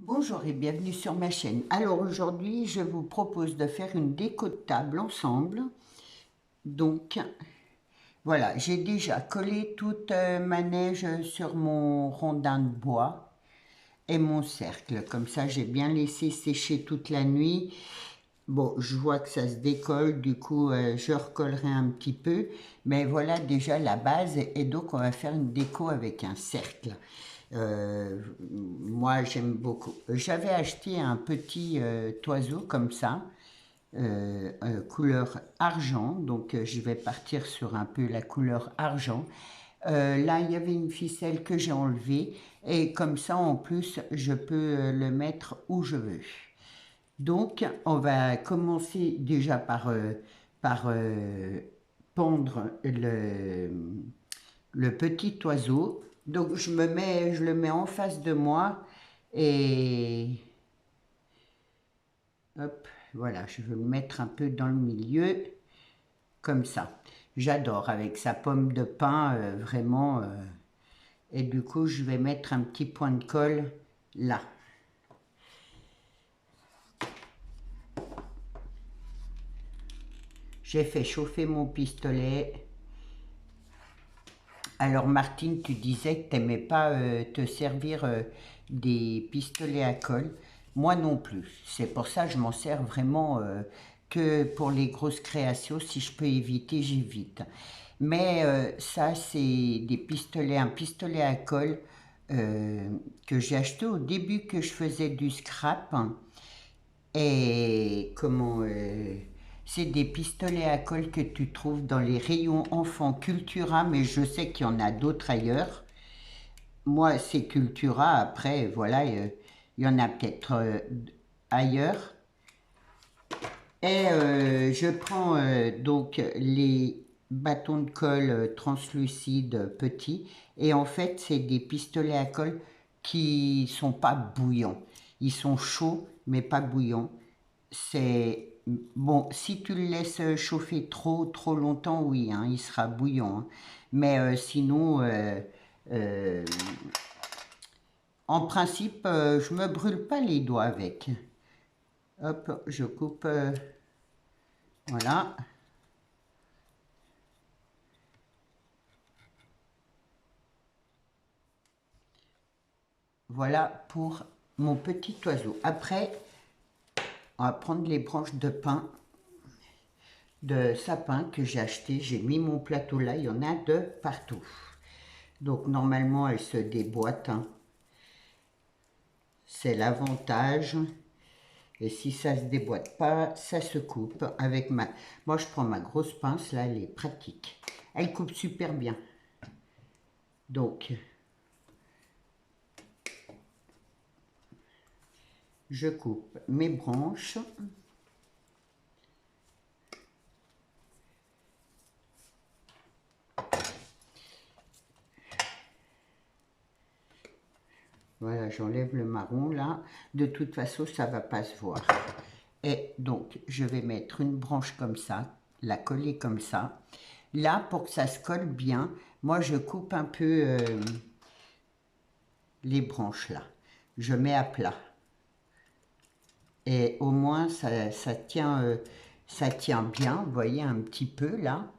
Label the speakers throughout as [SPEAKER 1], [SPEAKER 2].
[SPEAKER 1] Bonjour et bienvenue sur ma chaîne. Alors aujourd'hui, je vous propose de faire une déco de table ensemble. Donc voilà, j'ai déjà collé toute ma neige sur mon rondin de bois et mon cercle. Comme ça, j'ai bien laissé sécher toute la nuit. Bon, je vois que ça se décolle, du coup, je recollerai un petit peu. Mais voilà déjà la base. Et donc, on va faire une déco avec un cercle. Moi, j'aime beaucoup. J'avais acheté un petit oiseau comme ça, couleur argent. Donc, je vais partir sur un peu la couleur argent. Là, il y avait une ficelle que j'ai enlevée. Et comme ça, en plus, je peux le mettre où je veux. Donc, on va commencer déjà par pondre le petit oiseau. Donc, je le mets en face de moi et hop, voilà, je veux le mettre un peu dans le milieu, comme ça. J'adore avec sa pomme de pin, vraiment. Et du coup, je vais mettre un petit point de colle là. J'ai fait chauffer mon pistolet. Alors Martine, tu disais que tu n'aimais pas te servir des pistolets à colle. Moi non plus. C'est pour ça que je m'en sers vraiment que pour les grosses créations. Si je peux éviter, j'évite. Mais ça, c'est des pistolets, un pistolet à colle que j'ai acheté au début que je faisais du scrap. Et comment c'est des pistolets à colle que tu trouves dans les rayons enfants Cultura, mais je sais qu'il y en a d'autres ailleurs. Moi, c'est Cultura. Après, voilà, il y en a peut-être ailleurs. Et je prends donc les bâtons de colle translucides petits. Et en fait, c'est des pistolets à colle qui sont pas bouillants. Ils sont chauds, mais pas bouillants. C'est bon, si tu le laisses chauffer trop longtemps, oui, hein, il sera bouillant, hein. Mais sinon, euh, en principe, je me brûle pas les doigts avec. Hop, je coupe, voilà. Voilà pour mon petit oiseau. Après, on va prendre les branches de pin, de sapin que j'ai acheté. J'ai mis mon plateau là, il y en a de partout. Donc normalement, elles se déboîtent, hein. C'est l'avantage. Et si ça ne se déboîte pas, ça se coupe avec ma... Moi, je prends ma grosse pince, là, elle est pratique. Elle coupe super bien. Donc, je coupe mes branches. Voilà, j'enlève le marron, là. De toute façon, ça ne va pas se voir. Et donc, je vais mettre une branche comme ça, la coller comme ça. Là, pour que ça se colle bien, moi, je coupe un peu les branches, là. Je mets à plat. Et au moins, ça tient bien, vous voyez, un petit peu, là.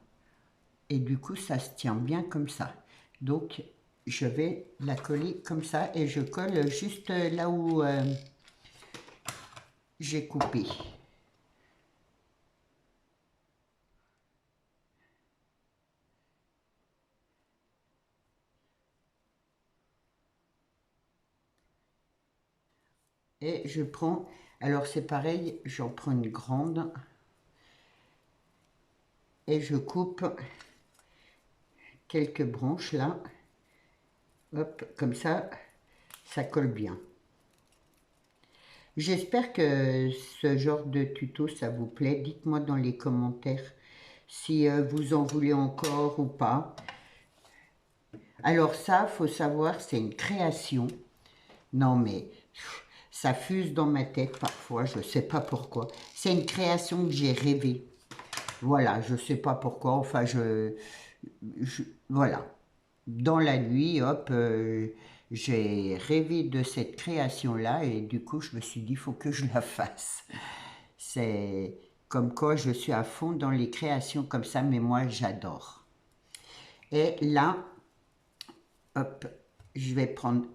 [SPEAKER 1] Et du coup, ça se tient bien comme ça. Donc, je vais la coller comme ça et je colle juste là où j'ai coupé. Et je prends, alors c'est pareil, j'en prends une grande et je coupe quelques branches là. Hop, comme ça colle bien. J'espère que ce genre de tuto, ça vous plaît. Dites-moi dans les commentaires si vous en voulez encore ou pas. Alors ça, faut savoir, c'est une création. Non mais, ça fuse dans ma tête parfois, je ne sais pas pourquoi. C'est une création que j'ai rêvée. Voilà, je ne sais pas pourquoi, enfin voilà. Dans la nuit, hop, j'ai rêvé de cette création-là et du coup, je me suis dit, il faut que je la fasse. C'est comme quoi je suis à fond dans les créations comme ça, mais moi, j'adore. Et là, hop, je vais prendre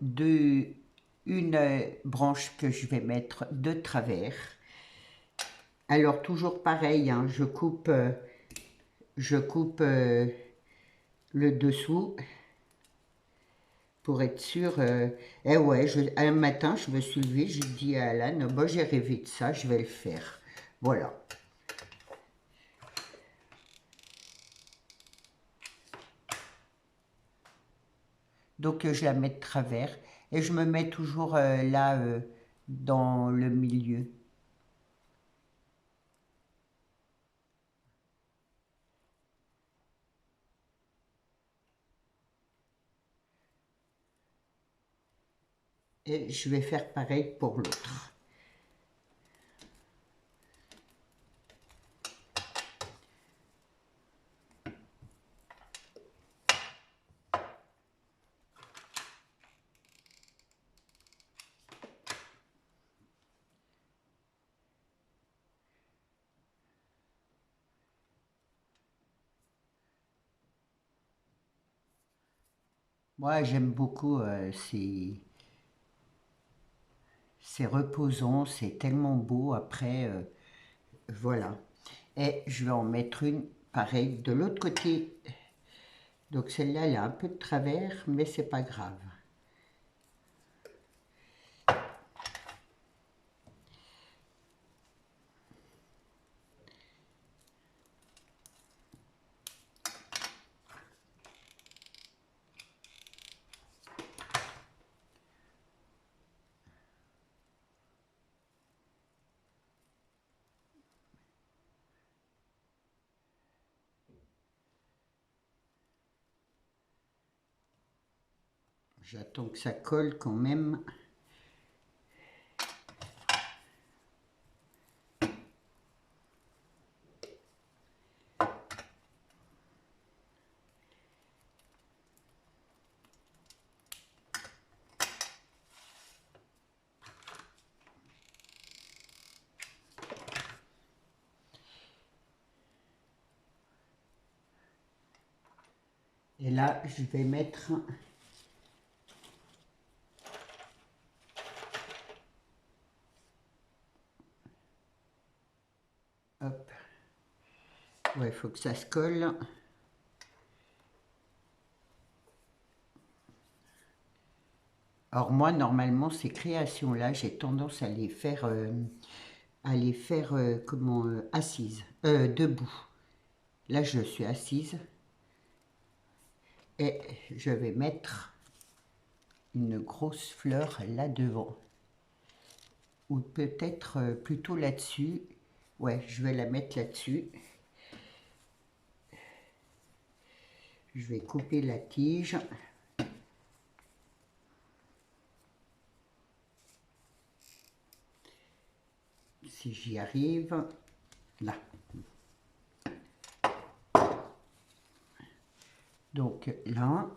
[SPEAKER 1] une branche que je vais mettre de travers. Alors, toujours pareil, hein, je coupe le dessous pour être sûr. Et ouais, un matin, je me suis levée, j'ai dit à Alan, bon, j'ai rêvé de ça, je vais le faire. Voilà. Donc, je la mets de travers et je me mets toujours là, dans le milieu. Et je vais faire pareil pour l'autre. Moi, j'aime beaucoup, c'est reposant, c'est tellement beau après, voilà. Et je vais en mettre une pareille de l'autre côté. Donc celle-là, elle a un peu de travers, mais c'est pas grave. J'attends que ça colle quand même. Et là, je vais mettre hop. Ouais, il faut que ça se colle. Alors moi, normalement, ces créations-là, j'ai tendance à les faire comment, assises, debout. Là, je suis assise et je vais mettre une grosse fleur là devant. Ou peut-être plutôt là-dessus. Ouais, je vais la mettre là-dessus. Je vais couper la tige. Si j'y arrive, là. Donc là,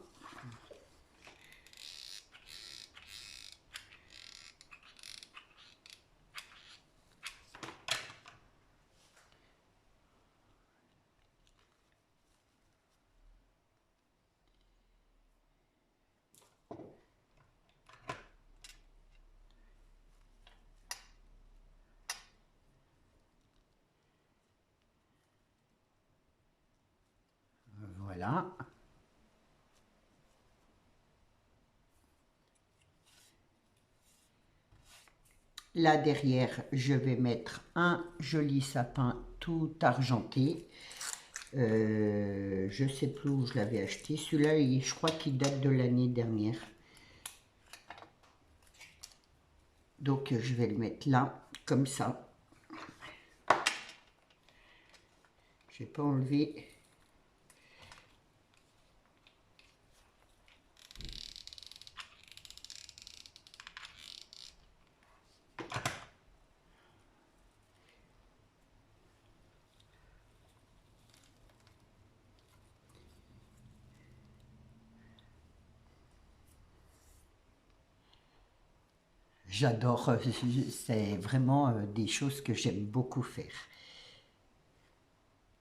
[SPEAKER 1] voilà. Là derrière, je vais mettre un joli sapin tout argenté. Je ne sais plus où je l'avais acheté. Celui-là, je crois qu'il date de l'année dernière. Donc je vais le mettre là, comme ça. Je n'ai pas enlevé. J'adore, c'est vraiment des choses que j'aime beaucoup faire.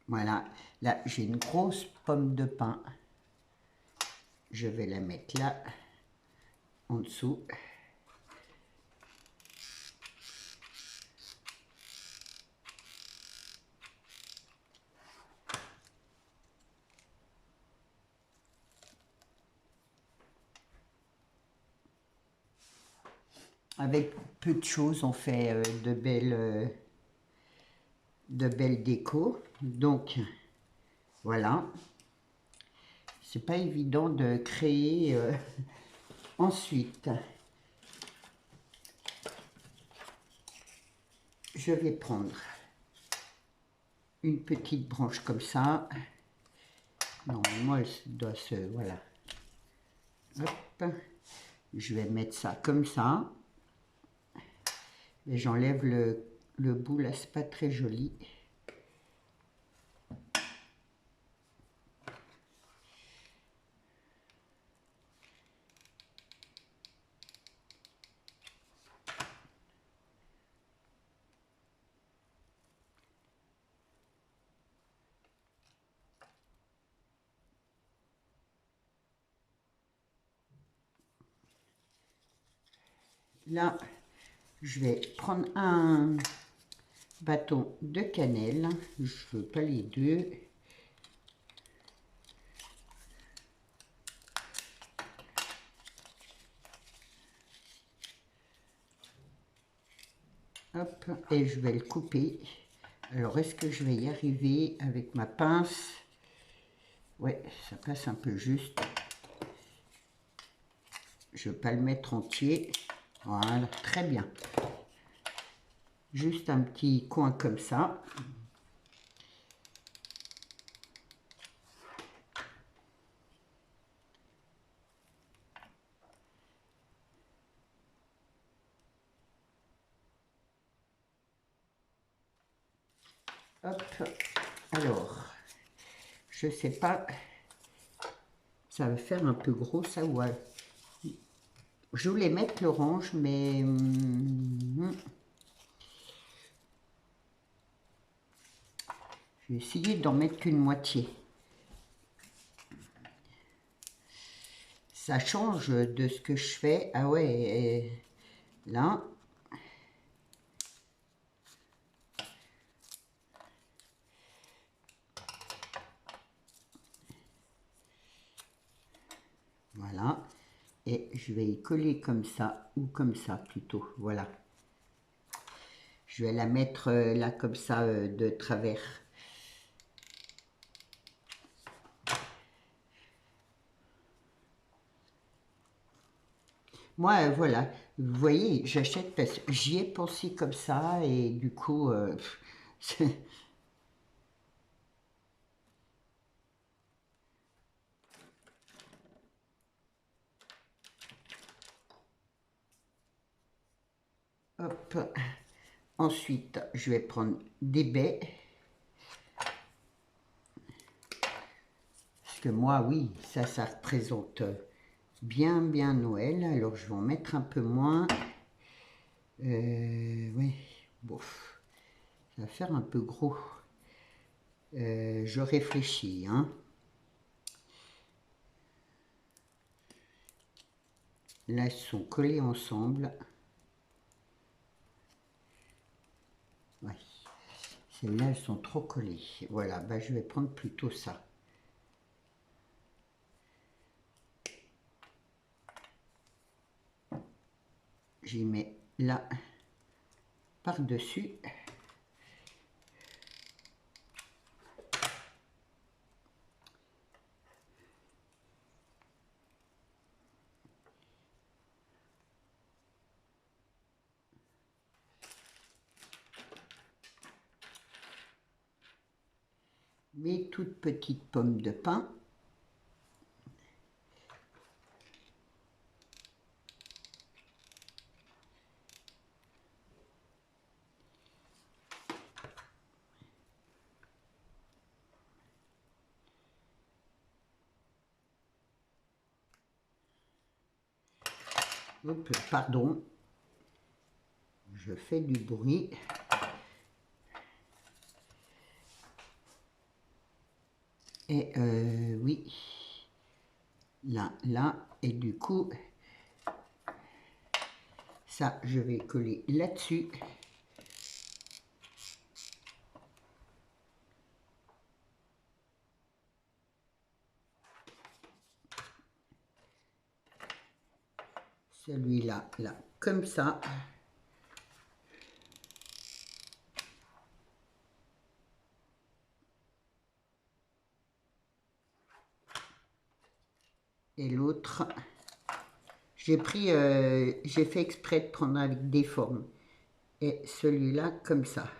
[SPEAKER 1] Voilà, là j'ai une grosse pomme de pin. Je vais la mettre là, en dessous. Avec peu de choses, on fait de belles décos. Donc, voilà. C'est pas évident de créer ensuite. Je vais prendre une petite branche comme ça. Normalement, elle doit se... Voilà. Hop. Je vais mettre ça comme ça. Et j'enlève le bout là, c'est pas très joli. Là, je vais prendre un bâton de cannelle. Je veux pas les deux. Hop, et je vais le couper. Alors, est-ce que je vais y arriver avec ma pince? Ouais, ça passe un peu juste. Je ne vais pas le mettre entier. Voilà, très bien. Juste un petit coin comme ça. Hop. Alors, je sais pas, ça va faire un peu gros ça, ouais. Je voulais mettre l'orange, mais je vais essayer d'en mettre qu'une moitié. Ça change de ce que je fais. Ah ouais, et là. Voilà. Et je vais y coller comme ça, ou comme ça plutôt. Voilà. Je vais la mettre là comme ça de travers. Moi, voilà, vous voyez, j'achète parce que j'y ai pensé comme ça et du coup, hop. Ensuite, je vais prendre des baies. Parce que moi, oui, ça représente bien Noël. Alors, je vais en mettre un peu moins. Oui, bon, ça va faire un peu gros. Je réfléchis, hein. Là, ils sont collés ensemble. Ouais. Celles-là, elles sont trop collées. Voilà, bah, je vais prendre plutôt ça. J'y mets là par-dessus. Mes toutes petites pommes de pin. Hop, pardon. Je fais du bruit. Et oui, là, et du coup, ça, je vais coller là-dessus. Celui-là, là, comme ça. Et l'autre, j'ai fait exprès de prendre avec des formes. Et celui-là, comme ça.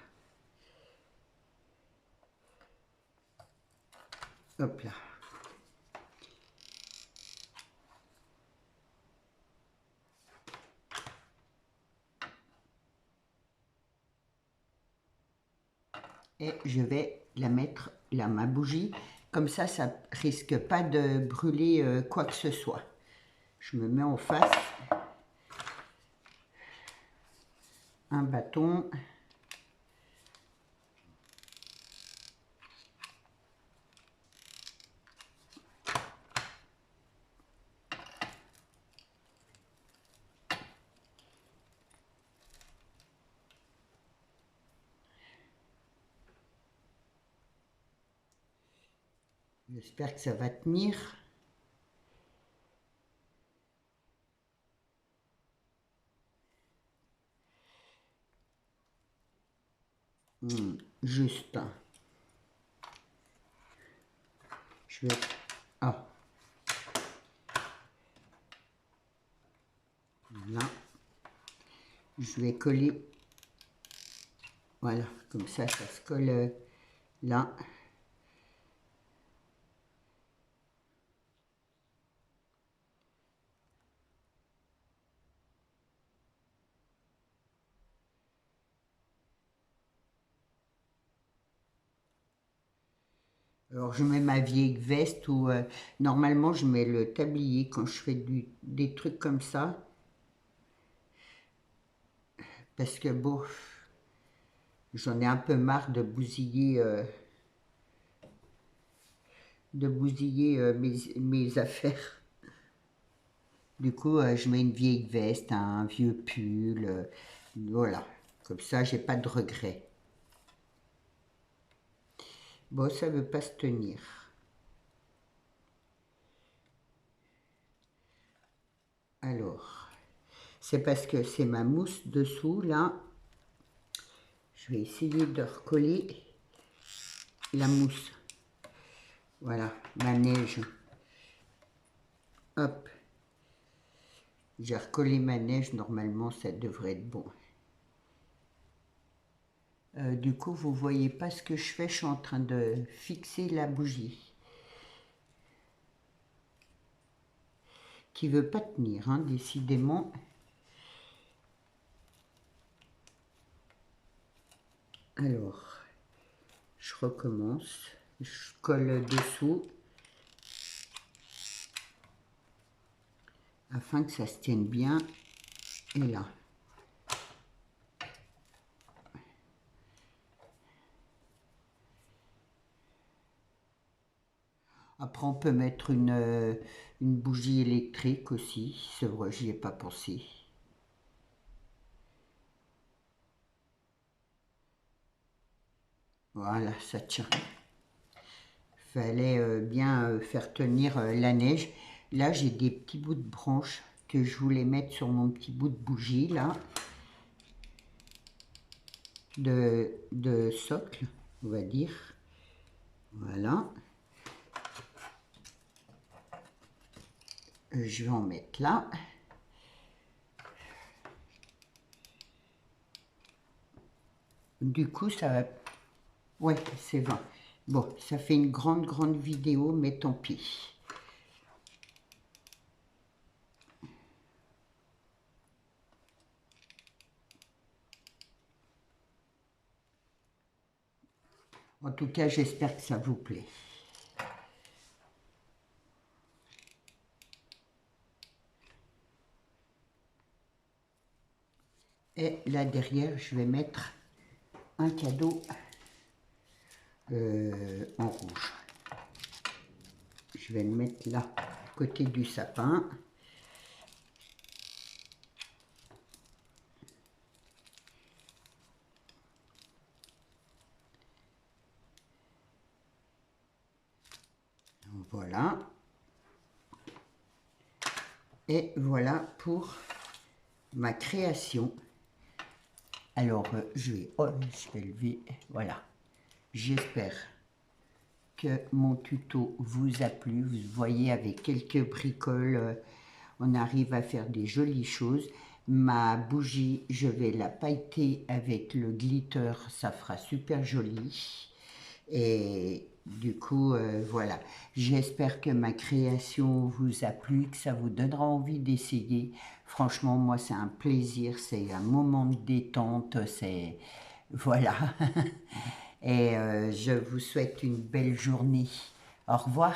[SPEAKER 1] Hop là. Et je vais la mettre là, ma bougie. Comme ça risque pas de brûler quoi que ce soit. Je me mets en face. Un bâton. J'espère que ça va tenir. Juste. Je vais... Ah. Là. Je vais coller. Voilà, comme ça se colle là. Alors je mets ma vieille veste ou normalement je mets le tablier quand je fais des trucs comme ça. Parce que bon, j'en ai un peu marre de bousiller, mes affaires. Du coup, je mets une vieille veste, un vieux pull, voilà. Comme ça, j'ai pas de regrets. Bon, ça veut pas se tenir. Alors, c'est parce que c'est ma mousse dessous, là. Je vais essayer de recoller la mousse. Voilà, ma neige. Hop. J'ai recollé ma neige, normalement ça devrait être bon. Du coup, vous voyez pas ce que je fais, je suis en train de fixer la bougie. Qui veut pas tenir, hein, décidément. Alors, je recommence. Je colle dessous. Afin que ça se tienne bien. Et là. Après, on peut mettre une bougie électrique aussi. C'est vrai, j'y ai pas pensé. Voilà, ça tient. Fallait bien faire tenir la neige. Là, j'ai des petits bouts de branches que je voulais mettre sur mon petit bout de bougie, là. De socle, on va dire. Voilà. Je vais en mettre là. Du coup, ça va... Ouais, c'est bon. Bon, ça fait une grande vidéo, mais tant pis. En tout cas, j'espère que ça vous plaît. Et là derrière, je vais mettre un cadeau en rouge. Je vais le mettre là, à côté du sapin. Voilà. Et voilà pour ma création. Alors, je vais lever, voilà. J'espère que mon tuto vous a plu. Vous voyez, avec quelques bricoles, on arrive à faire des jolies choses. Ma bougie, je vais la pailleter avec le glitter, ça fera super joli. Et du coup, voilà. J'espère que ma création vous a plu, que ça vous donnera envie d'essayer. Franchement, moi, c'est un plaisir, c'est un moment de détente, c'est... Voilà. Et je vous souhaite une belle journée. Au revoir.